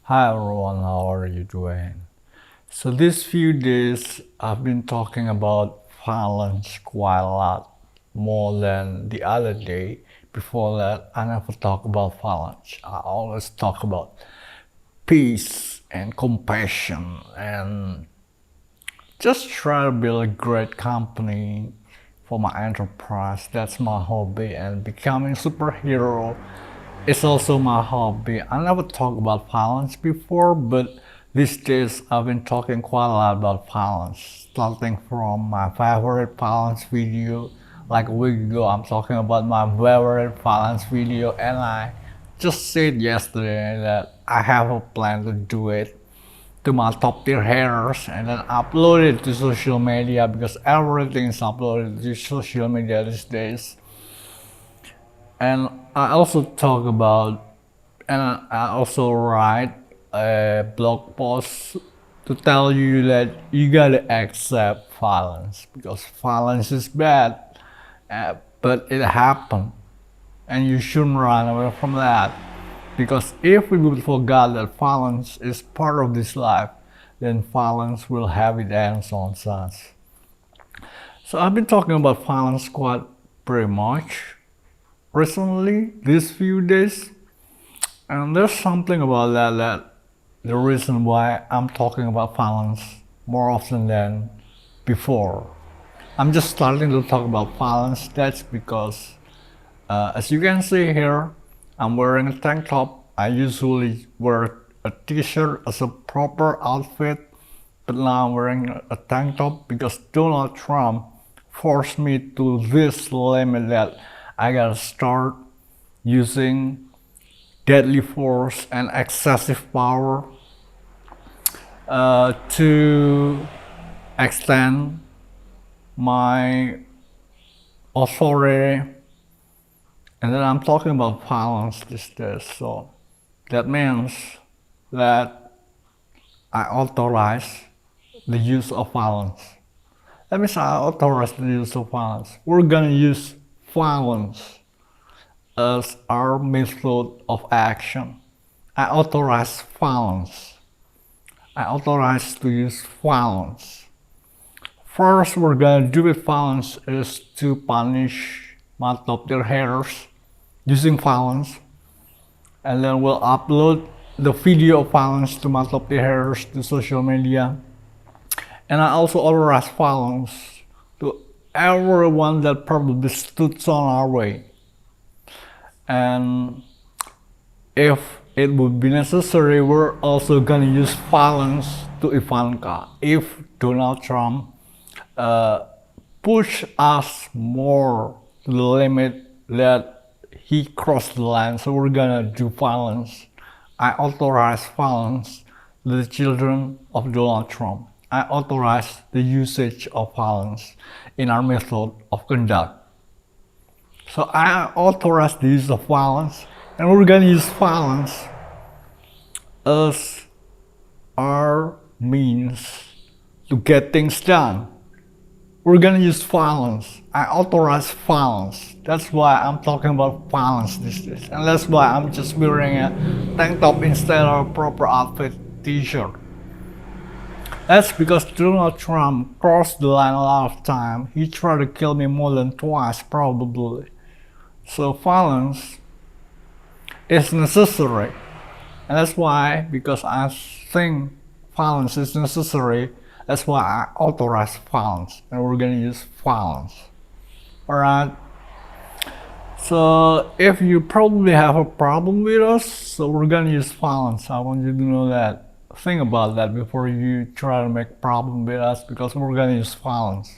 Hi everyone, how are you doing? So these few days I've been talking about violence quite a lot more than the other day. Before that, I never talk about violence. I always talk about peace and compassion and just try to build a great company for my enterprise. That's my hobby, and becoming a superhero is also my hobby. I never talked about violence before, but these days I've been talking quite a lot about violence. Starting from my favorite violence video, like a week ago, I'm talking about my favorite violence video, and I just said yesterday that I have a plan to do it to my top tier haters and then upload it to social media because everything is uploaded to social media these days. And I also talk about, and I also write a blog post to tell you that you gotta accept violence because violence is bad, but it happened, and you shouldn't run away from that. Because if we would forget that violence is part of this life, then violence will have its hands on us. So I've been talking about violence quite pretty much recently, these few days, and there's something about that the reason why I'm talking about violence more often than before. I'm just starting to talk about violence. That's because, as you can see here, I'm wearing a tank top. I usually wear a t-shirt as a proper outfit, but now I'm wearing a tank top because Donald Trump forced me to this limit that I gotta start using deadly force and excessive power to extend my authority. And then I'm talking about violence these days. So that means that I authorize the use of violence. That means I authorize the use of violence. We're gonna use violence as our method of action. I authorize violence. I authorize to use violence. First, we're gonna do with violence is to punish my top tier haters using violence, and then we'll upload the video of violence to my top tier haters to social media. And I also authorize violence to everyone that probably stood on our way. And if it would be necessary, we're also gonna use violence to Ivanka. If Donald Trump push us more to the limit that he crossed the line, so we're gonna do violence. I authorize violence to the children of Donald Trump. I authorize the usage of violence in our method of conduct. So I authorize the use of violence, and we're gonna use violence as our means to get things done. We're gonna use violence. I authorize violence. That's why I'm talking about violence these days. And that's why I'm just wearing a tank top instead of a proper outfit t-shirt. That's because Donald Trump crossed the line a lot of time. He tried to kill me more than twice, probably. So violence is necessary. And that's why, because I think violence is necessary, that's why I authorize violence. And we're gonna use violence. Alright? So if you probably have a problem with us, so we're gonna use violence. I want you to know that. Think about that before you try to make a problem with us, because we're gonna use violence.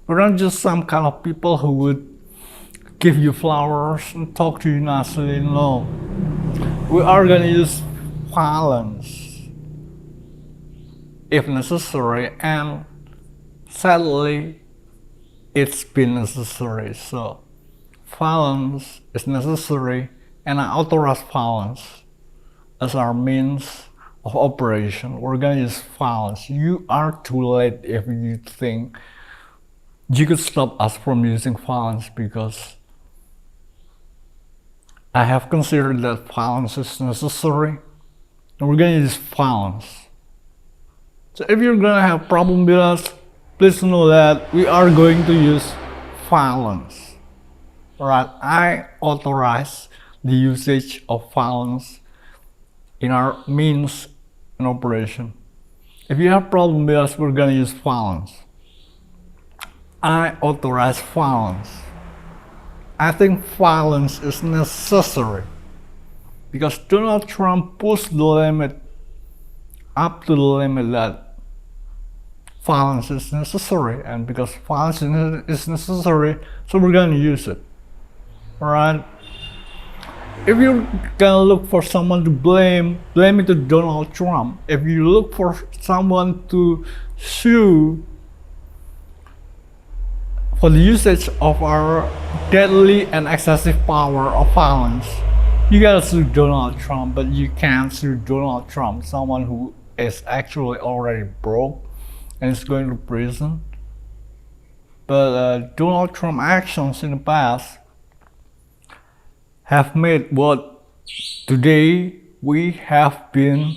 We're not just some kind of people who would give you flowers and talk to you nicely. No. We are gonna use violence if necessary, and sadly it's been necessary. So violence is necessary, and I authorize violence as our means of operation. We're gonna use violence. You are too late if you think you could stop us from using violence, because I have considered that violence is necessary, and we're gonna use violence. So if you're gonna have problem with us, please know that we are going to use violence. Alright, I authorize the usage of violence in our means in operation. If you have problem with us, we're gonna use violence. I authorize violence. I think violence is necessary because Donald Trump pushed the limit up to the limit that violence is necessary, and because violence is necessary, so we're gonna use it. Alright? If you're gonna look for someone to blame it to Donald Trump. If you look for someone to sue for the usage of our deadly and excessive power of violence, you gotta sue Donald Trump, but you can't sue Donald Trump, someone who is actually already broke and is going to prison. But Donald Trump actions in the past have made what today we have been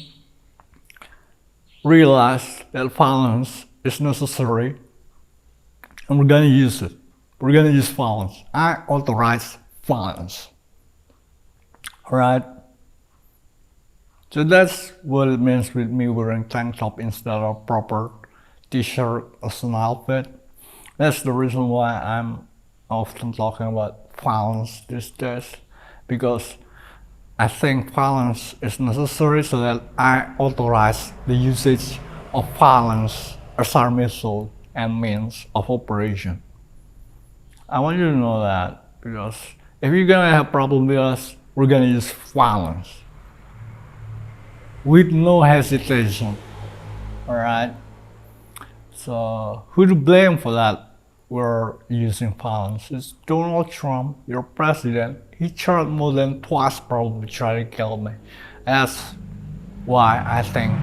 realized that violence is necessary, and we're gonna use it. We're gonna use violence. I authorize violence. Alright? So that's what it means with me wearing tank top instead of proper t-shirt as an outfit. That's the reason why I'm often talking about violence these days, because I think violence is necessary, so that I authorize the usage of violence as our method and means of operation. I want you to know that, because if you're gonna have problem with us, we're gonna use violence with no hesitation. Alright? So who to blame for that? We're using violence. It's Donald Trump, your president. He tried more than twice probably try to kill me. That's why I think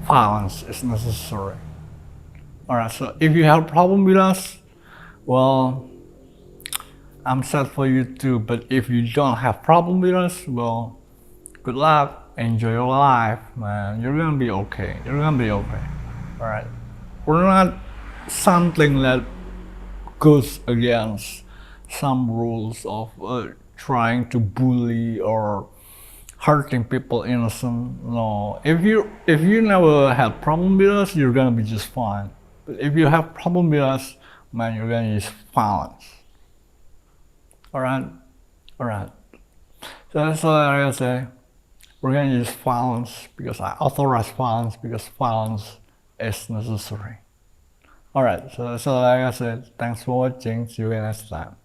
violence is necessary. Alright, so if you have a problem with us, well, I'm sad for you too. But if you don't have problem with us, well, good luck. Enjoy your life, man. You're gonna be okay. You're gonna be okay. Alright. We're not something that goes against some rules of trying to bully or hurting people innocent. No, if you never had problem with us, you're gonna be just fine. But if you have problem with us, man, you're gonna use violence. Alright? Alright. So that's all I gotta say. We're gonna use violence because I authorize violence, because violence is necessary. Alright, so that's all I gotta say. Thanks for watching. See you next time.